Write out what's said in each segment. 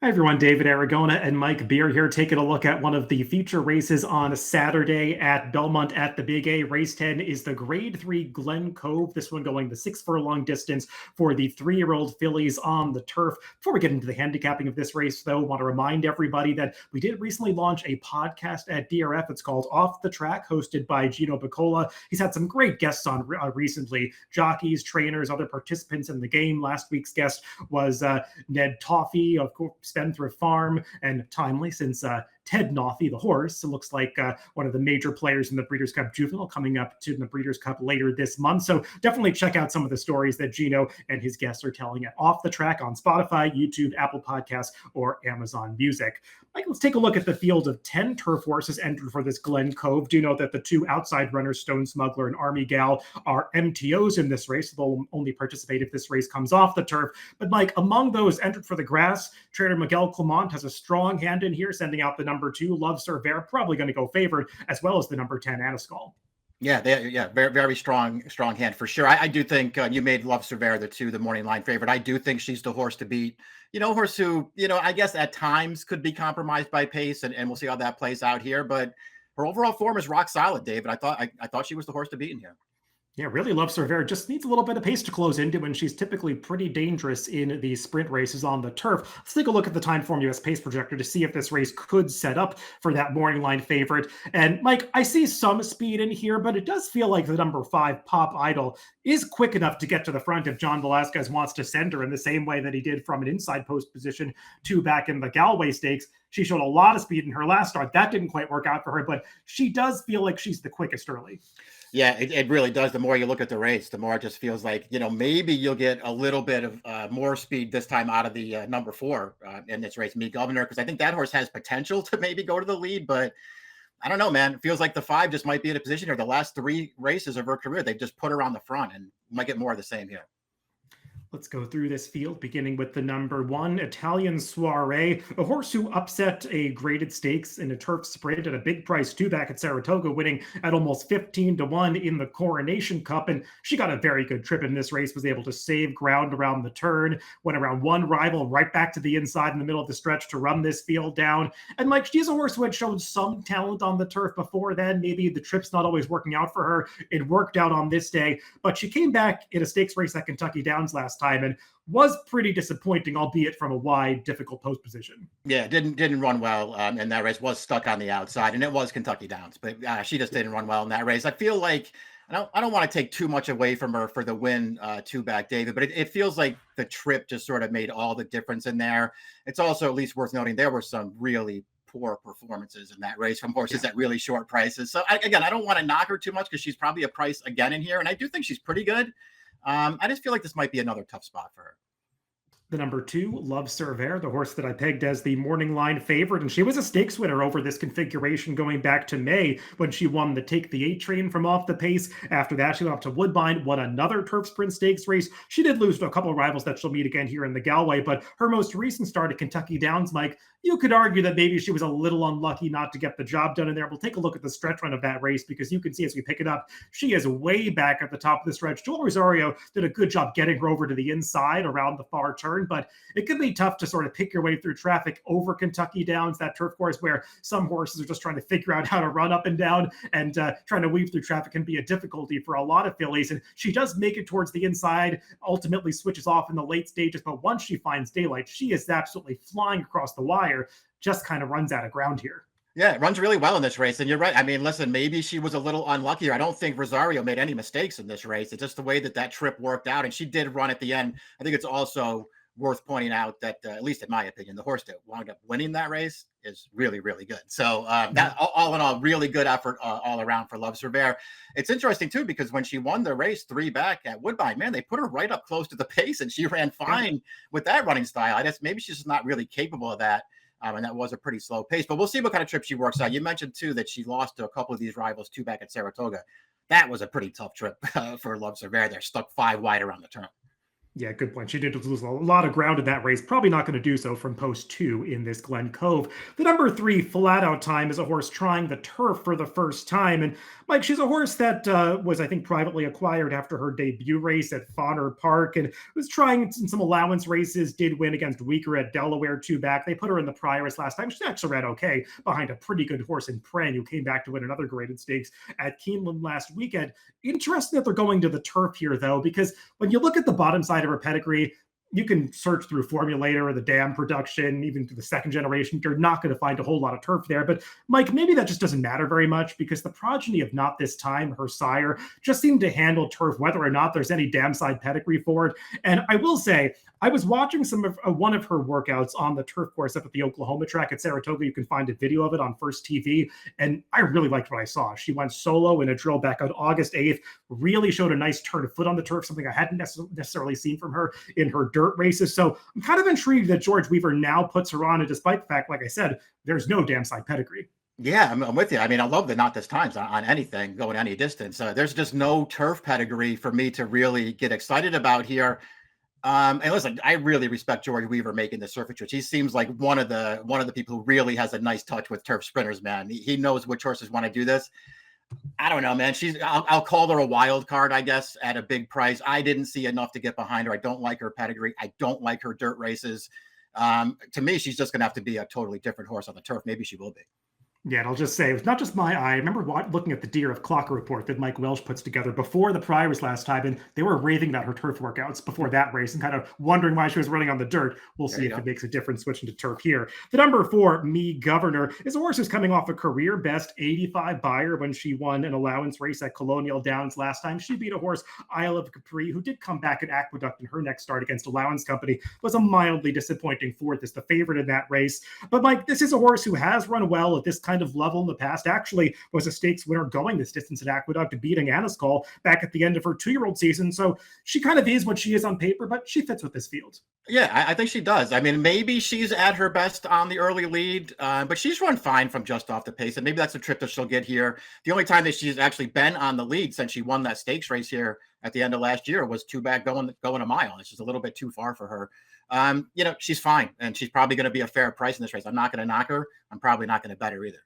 Hi everyone, David Aragona and Mike Beer here, taking a look at one of the feature races on Saturday at Belmont at the Big A. Race 10 is the Grade 3 Glen Cove, this one going the 6 furlong distance for the 3-year-old fillies on the turf. Before we get into the handicapping of this race, though, I want to remind everybody that we did recently launch a podcast at DRF. It's called Off the Track, hosted by Gino Picola. He's had some great guests on recently, jockeys, trainers, other participants in the game. Last week's guest was Ned Toffee, of course, Spendthrift Farm, and timely since Ted Noffey, the horse, it looks like one of the major players in the Breeders' Cup Juvenile, coming up to the Breeders' Cup later this month. So definitely check out some of the stories that Gino and his guests are telling at Off the Track on Spotify, YouTube, Apple Podcasts, or Amazon Music. Mike, let's take a look at the field of 10 turf horses entered for this Glen Cove. Do note that the 2 outside runners, Stone Smuggler and Army Gal, are MTOs in this race. They'll only participate if this race comes off the turf. But Mike, among those entered for the grass, trainer Miguel Clement has a strong hand in here, sending out the number 2, Love Cervera, probably going to go favored, as well as the number 10, Annascall. Yeah, very, very strong hand for sure. I do think you made Love Cervera the morning line favorite. I do think she's the horse to beat. Horse who, I guess at times could be compromised by pace, and we'll see how that plays out here. But her overall form is rock solid, David. I thought she was the horse to beat in here. Yeah, really love Soiree. Just needs a little bit of pace to close into, and she's typically pretty dangerous in the sprint races on the turf. Let's take a look at the Time Form US pace projector to see if this race could set up for that morning line favorite. And Mike, I see some speed in here, but it does feel like the number 5, Pop Idol, is quick enough to get to the front if John Velasquez wants to send her in the same way that he did from an inside post position to back in the Galway Stakes. She showed a lot of speed in her last start. That didn't quite work out for her, but she does feel like she's the quickest early. Yeah, it really does. The more you look at the race, the more it just feels like, maybe you'll get a little bit of more speed this time out of the number 4 in this race, Me Governor, because I think that horse has potential to maybe go to the lead. But I don't know, man. It feels like the 5 just might be in a position here. The last 3 races of her career, they've just put her on the front, and might get more of the same here. Let's go through this field, beginning with the number 1, Italian Soiree, a horse who upset a graded stakes in a turf sprint at a big price 2 back at Saratoga, winning at almost 15-1 in the Coronation Cup. And she got a very good trip in this race, was able to save ground around the turn, went around one rival, right back to the inside in the middle of the stretch to run this field down. And Mike, she's a horse who had shown some talent on the turf before then. Maybe the trip's not always working out for her. It worked out on this day, but she came back in a stakes race at Kentucky Downs last time and was pretty disappointing, albeit from a wide, difficult post position. Yeah, didn't run well in that race. Was stuck on the outside, and it was Kentucky Downs, but she just didn't run well in that race. I feel like I don't want to take too much away from her for the win 2 back, David, but it feels like the trip just sort of made all the difference in there. It's also at least worth noting there were some really poor performances in that race from horses at really short prices. So I don't want to knock her too much because she's probably a price again in here, and I do think she's pretty good. I just feel like this might be another tough spot for her. The number 2, Love Cervera, the horse that I pegged as the morning line favorite. And she was a stakes winner over this configuration going back to May when she won the Take the 8 train from off the pace. After that, she went up to Woodbine, won another turf sprint stakes race. She did lose to a couple of rivals that she'll meet again here in the Galway, but her most recent start at Kentucky Downs, Mike, you could argue that maybe she was a little unlucky not to get the job done in there. We'll take a look at the stretch run of that race because you can see as we pick it up, she is way back at the top of the stretch. Joel Rosario did a good job getting her over to the inside around the far turn, but it could be tough to sort of pick your way through traffic over Kentucky Downs, that turf course where some horses are just trying to figure out how to run up and down, and trying to weave through traffic can be a difficulty for a lot of fillies. And she does make it towards the inside, ultimately switches off in the late stages, but once she finds daylight, she is absolutely flying across the wire, just kind of runs out of ground here. Yeah, it runs really well in this race. And you're right. I mean, listen, maybe she was a little unlucky. I don't think Rosario made any mistakes in this race. It's just the way that trip worked out. And she did run at the end. I think it's also worth pointing out that, at least in my opinion, the horse that wound up winning that race is really, really good. So that all in all, really good effort all around for Love Cervera. It's interesting, too, because when she won the race 3 back at Woodbine, man, they put her right up close to the pace, and she ran fine with that running style. I guess maybe she's just not really capable of that. And that was a pretty slow pace, but we'll see what kind of trip she works out. You mentioned too that she lost to a couple of these rivals 2 back at Saratoga. That was a pretty tough trip for Love Cervera. They're stuck 5 wide around the turn. Yeah, good point. She did lose a lot of ground in that race. Probably not going to do so from post two in this Glen Cove. The number three, Flatout Time, is a horse trying the turf for the first time. And Mike, she's a horse that was, I think, privately acquired after her debut race at Fawner Park and was trying in some allowance races, did win against Weaker at Delaware two back. They put her in the Prioress last time. She actually ran okay behind a pretty good horse in Pren, who came back to win another graded stakes at Keeneland last weekend. Interesting that they're going to the turf here, though, because when you look at the bottom side of her pedigree, you can search through Formulator or the Dam production, even through the second generation. You're not going to find a whole lot of turf there. But Mike, maybe that just doesn't matter very much because the progeny of Not This Time, her sire, just seemed to handle turf, whether or not there's any dam side pedigree for it. And I will say, I was watching some of one of her workouts on the turf course up at the Oklahoma track at Saratoga. You can find a video of it on First TV, and I really liked what I saw. She went solo in a drill back on August 8th, really showed a nice turn of foot on the turf, something I hadn't necessarily seen from her in her dirt races. So I'm kind of intrigued that George Weaver now puts her on, and despite the fact, like I said, there's no dam side pedigree. Yeah, I'm with you. I mean, I love the Not This Times on anything going any distance. There's just no turf pedigree for me to really get excited about here. And listen, I really respect George Weaver making the surface switch. He seems like one of the people who really has a nice touch with turf sprinters, man. He knows which horses want to do this. I don't know, man. I'll call her a wild card, I guess, at a big price. I didn't see enough to get behind her. I don't like her pedigree. I don't like her dirt races. To me, she's just going to have to be a totally different horse on the turf. Maybe she will be. Yeah, and I'll just say, it's not just my eye. I remember looking at the Deer of Clocker report that Mike Welsh puts together before the Prioress last time, and they were raving about her turf workouts before that race and kind of wondering why she was running on the dirt. We'll see if it makes a difference switching to turf here. The number four, Me Governor, is a horse who's coming off a career best 85 buyer when she won an allowance race at Colonial Downs last time. She beat a horse, Isle of Capri, who did come back at Aqueduct in her next start against Allowance Company. Was a mildly disappointing fourth as the favorite in that race. But Mike, this is a horse who has run well at this kind of level in the past. Actually was a stakes winner going this distance at Aqueduct, beating Annascall back at the end of her 2-year-old season. So she kind of is what she is on paper, but she fits with this field. Yeah, I think she does. I mean, maybe she's at her best on the early lead, but she's run fine from just off the pace, and maybe that's a trip that she'll get here. The only time that she's actually been on the lead since she won that stakes race here at the end of last year was two back going a mile. It's just a little bit too far for her. She's fine, and she's probably going to be a fair price in this race. I'm not going to knock her. I'm probably not going to bet her either.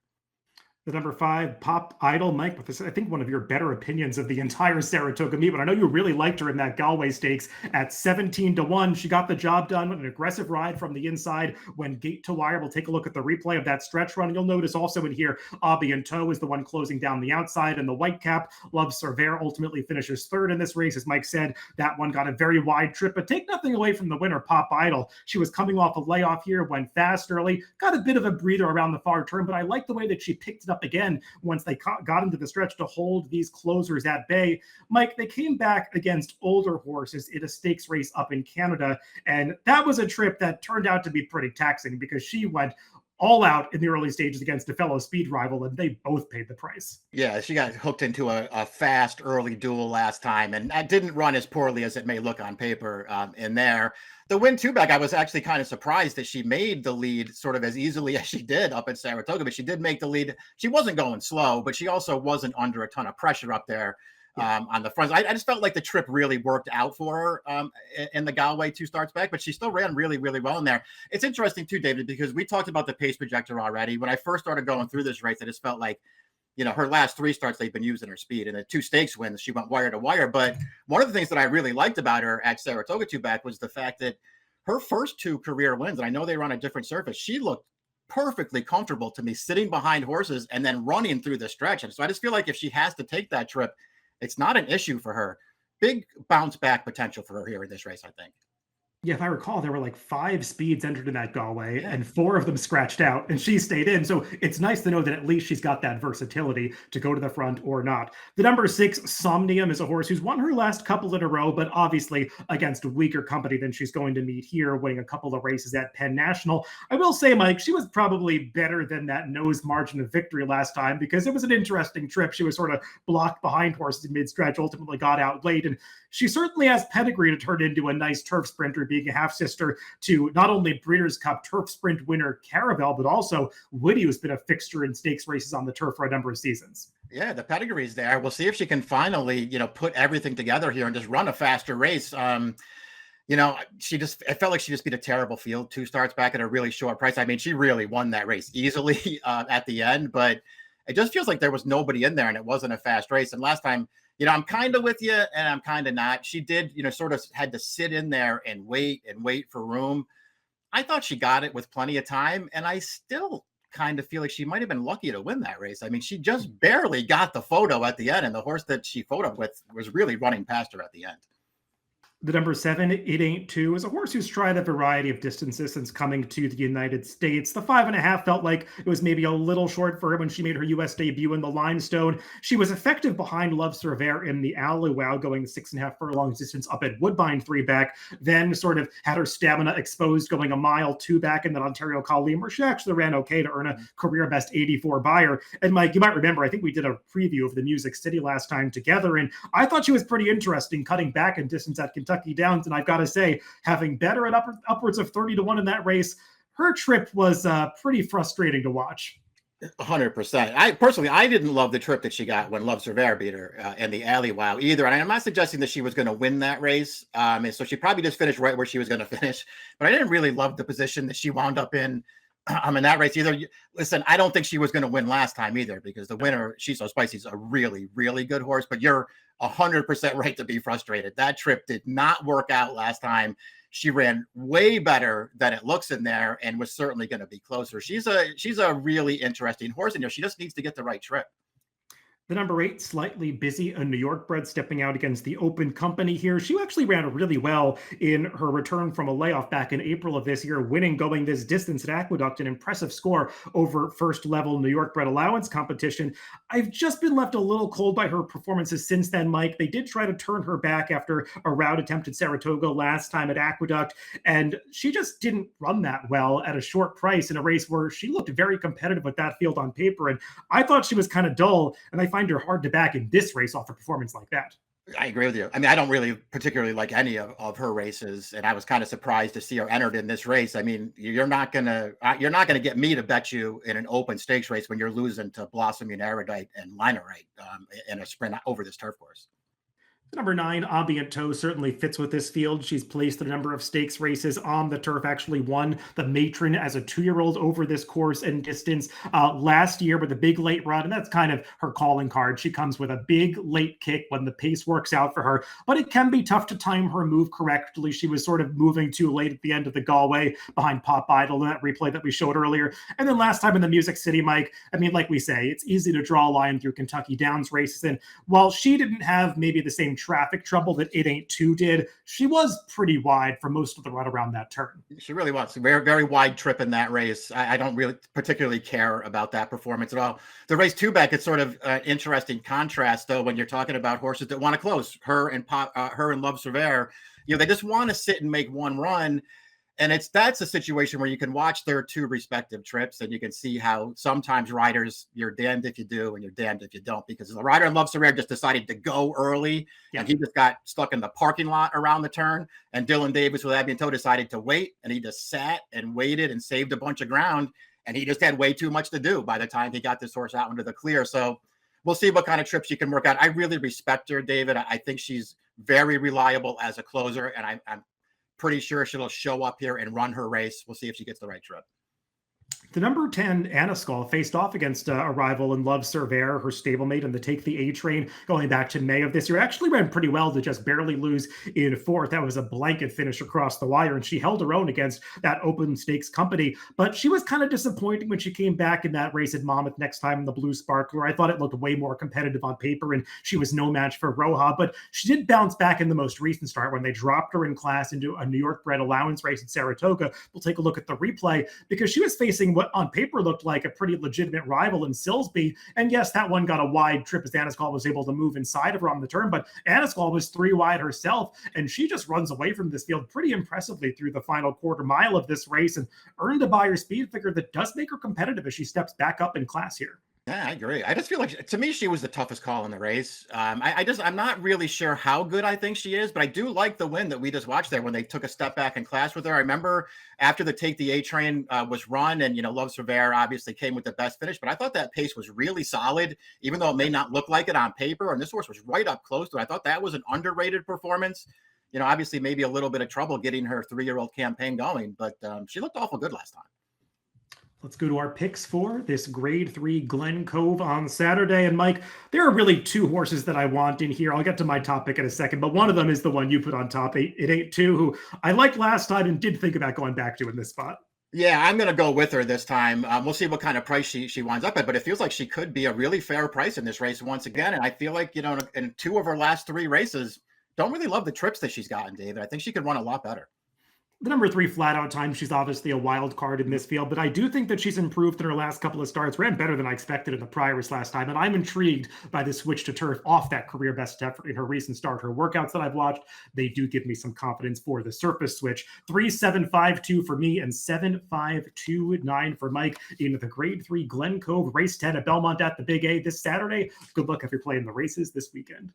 The number five, Pop Idol, Mike, with this, I think one of your better opinions of the entire Saratoga meet, but I know you really liked her in that Galway Stakes at 17-1. She got the job done with an aggressive ride from the inside when gate to wire. We'll take a look at the replay of that stretch run. You'll notice also in here, Abientot is the one closing down the outside, and the white cap, Love Soiree, ultimately finishes third in this race. As Mike said, that one got a very wide trip, but take nothing away from the winner, Pop Idol. She was coming off a layoff here, went fast early, got a bit of a breather around the far turn, but I like the way that she picked it up again once they got into the stretch to hold these closers at bay. Mike, they came back against older horses in a stakes race up in Canada, and that was a trip that turned out to be pretty taxing because she went all out in the early stages against a fellow speed rival, and they both paid the price. Yeah, she got hooked into a fast early duel last time, and that didn't run as poorly as it may look on paper in there. The win two back, I was actually kind of surprised that she made the lead sort of as easily as she did up at Saratoga, but she did make the lead. She wasn't going slow, but she also wasn't under a ton of pressure up there on the front. I just felt like the trip really worked out for her in the Galway 2 starts back, but she still ran really, really well in there. It's interesting too, David, because we talked about the pace projector already. When I first started going through this race, I just felt like, her last 3 starts, they've been using her speed, and the 2 stakes wins, she went wire to wire. But one of the things that I really liked about her at Saratoga 2 back was the fact that her first 2 career wins, and I know they run a different surface, she looked perfectly comfortable to me sitting behind horses and then running through the stretch. And so I just feel like if she has to take that trip, it's not an issue for her. Big bounce back potential for her here in this race, I think. Yeah, if I recall, there were like 5 speeds entered in that Galway, and 4 of them scratched out, and she stayed in. So it's nice to know that at least she's got that versatility to go to the front or not. The number 6, Somnium, is a horse who's won her last couple in a row, but obviously against a weaker company than she's going to meet here, winning a couple of races at Penn National. I will say, Mike, she was probably better than that nose margin of victory last time because it was an interesting trip. She was sort of blocked behind horses in mid-stretch, ultimately got out late, and she certainly has pedigree to turn into a nice turf sprinter, being a half-sister to not only Breeders' Cup Turf Sprint winner Caravel, but also Woody, who's been a fixture in stakes races on the turf for a number of seasons. Yeah, the pedigree's there. We'll see if she can finally, put everything together here and just run a faster race. You know, it felt like she just beat a terrible field, 2 starts back at a really short price. I mean, she really won that race easily at the end, but it just feels like there was nobody in there and it wasn't a fast race. And last time, you know, I'm kind of with you and I'm kind of not. She did, you know, sort of had to sit in there and wait for room. I thought she got it with plenty of time, and I still kind of feel like she might have been lucky to win that race. I mean, she just barely got the photo at the end, and the horse that she photoed with was really running past her at the end. The number 7, It Ain't Two, is a horse who's tried a variety of distances since coming to the United States. The 5.5 felt like it was maybe a little short for her when she made her U.S. debut in the Limestone. She was effective behind Love Surveyor in the Alley Wow, going the 6.5 furlongs distance up at Woodbine 3 back, then sort of had her stamina exposed going a mile 2 back in that Ontario Colleen, where she actually ran okay to earn a career best 84 buyer. And Mike, you might remember, I think we did a preview of the Music City last time together, and I thought she was pretty interesting cutting back in distance at Kentucky Downs, and I've got to say, having better at upwards of 30-1 in that race, her trip was pretty frustrating to watch. 100%. I didn't love the trip that she got when Love Surveyor beat her in the Alley Wow either. And I'm not suggesting that she was going to win that race. And so she probably just finished right where she was going to finish. But I didn't really love the position that she wound up in that race either. Listen, I don't think she was going to win last time either, because the winner, She's So Spicy, is a really, really good horse. But you're 100% right to be frustrated. That trip did not work out last time. She ran way better than it looks in there and was certainly going to be closer. She's a really interesting horse, and you know, she just needs to get the right trip. The number 8, Slightly Busy, a New York bred stepping out against the Open Company here. She actually ran really well in her return from a layoff back in April of this year, winning going this distance at Aqueduct, an impressive score over first level New York bred allowance competition. I've just been left a little cold by her performances since then, Mike. They did try to turn her back after a rout attempt at Saratoga last time at Aqueduct, and she just didn't run that well at a short price in a race where she looked very competitive with that field on paper. And I thought she was kind of dull, and I find her hard to back in this race off a performance like that. I agree with you. I mean, I don't really particularly like any of her races, and I was kind of surprised to see her entered in this race. I mean, you're not gonna get me to bet you in an open stakes race when you're losing to Blossoming Erudite and Linerite in a sprint over this turf course. Number 9, Abientot, certainly fits with this field. She's placed a number of stakes races on the turf, actually won the Matron as a 2-year-old over this course and distance last year with a big late run, and that's kind of her calling card. She comes with a big late kick when the pace works out for her, but it can be tough to time her move correctly. She was sort of moving too late at the end of the Galway behind Pop Idol in that replay that we showed earlier. And then last time in the Music City, Mike, I mean, like we say, it's easy to draw a line through Kentucky Downs races, and while she didn't have maybe the same traffic trouble that It Ain't Two did, she was pretty wide for most of the run around that turn. She really was. Very, very wide trip in that race. I don't really particularly care about that performance at all. The race 2 back, it's sort of an interesting contrast, though, when you're talking about horses that want to close. Her and Love Surveyor, you know, they just want to sit and make one run. And that's a situation where you can watch their 2 respective trips, and you can see how sometimes riders, you're damned if you do and you're damned if you don't, because the rider in Love Surveyor just decided to go early, and he just got stuck in the parking lot around the turn. And Dylan Davis with Abientot decided to wait, and he just sat and waited and saved a bunch of ground, and he just had way too much to do by the time he got this horse out into the clear. So we'll see what kind of trips she can work out. I really respect her, David. I think she's very reliable as a closer, and I'm pretty sure she'll show up here and run her race. We'll see if she gets the right trip. The number 10, Annascall, faced off against a rival in Love Surveyor, her stablemate in the Take the A Train, going back to May of this year. Actually ran pretty well to just barely lose in 4th. That was a blanket finish across the wire, and she held her own against that Open Stakes company. But she was kind of disappointing when she came back in that race at Monmouth next time in the Blue Sparkler. I thought it looked way more competitive on paper, and she was no match for Roja. But she did bounce back in the most recent start when they dropped her in class into a New York bred allowance race at Saratoga. We'll take a look at the replay, because she was facing what on paper looked like a pretty legitimate rival in Silsby. And yes, that one got a wide trip as Annascall was able to move inside of her on the turn, but Annascall was 3 wide herself, and she just runs away from this field pretty impressively through the final quarter mile of this race and earned a buyer speed figure that does make her competitive as she steps back up in class here. Yeah, I agree. I just feel like, to me, she was the toughest call in the race. I'm not really sure how good I think she is, but I do like the win that we just watched there when they took a step back in class with her. I remember after the Take the A Train was run, and, you know, Love Surveyor obviously came with the best finish, but I thought that pace was really solid, even though it may not look like it on paper. And this horse was right up close to it. I thought that was an underrated performance. you know, obviously maybe a little bit of trouble getting her 3-year-old campaign going, but she looked awful good last time. Let's go to our picks for this grade 3 Glen Cove on Saturday. And Mike, there are really two horses that I want in here. I'll get to my top pick in a second, but one of them is the one you put on top, it ain't two, who I liked last time and did think about going back to in this spot. Yeah, I'm going to go with her this time. We'll see what kind of price she winds up at, but it feels like she could be a really fair price in this race once again. And I feel like, you know, in 2 of her last 3 races, don't really love the trips that she's gotten, David. I think she could run a lot better. The number 3 Flatout Time, she's obviously a wild card in this field, but I do think that she's improved in her last couple of starts, ran better than I expected in the prior race last time, and I'm intrigued by the switch to turf off that career best effort in her recent start. Her workouts that I've watched, they do give me some confidence for the surface switch. 3-7-5-2 for me and 7-5-2-9 for Mike in the grade 3 Glen Cove race 10 at Belmont at the Big A this Saturday. Good luck if you're playing the races this weekend.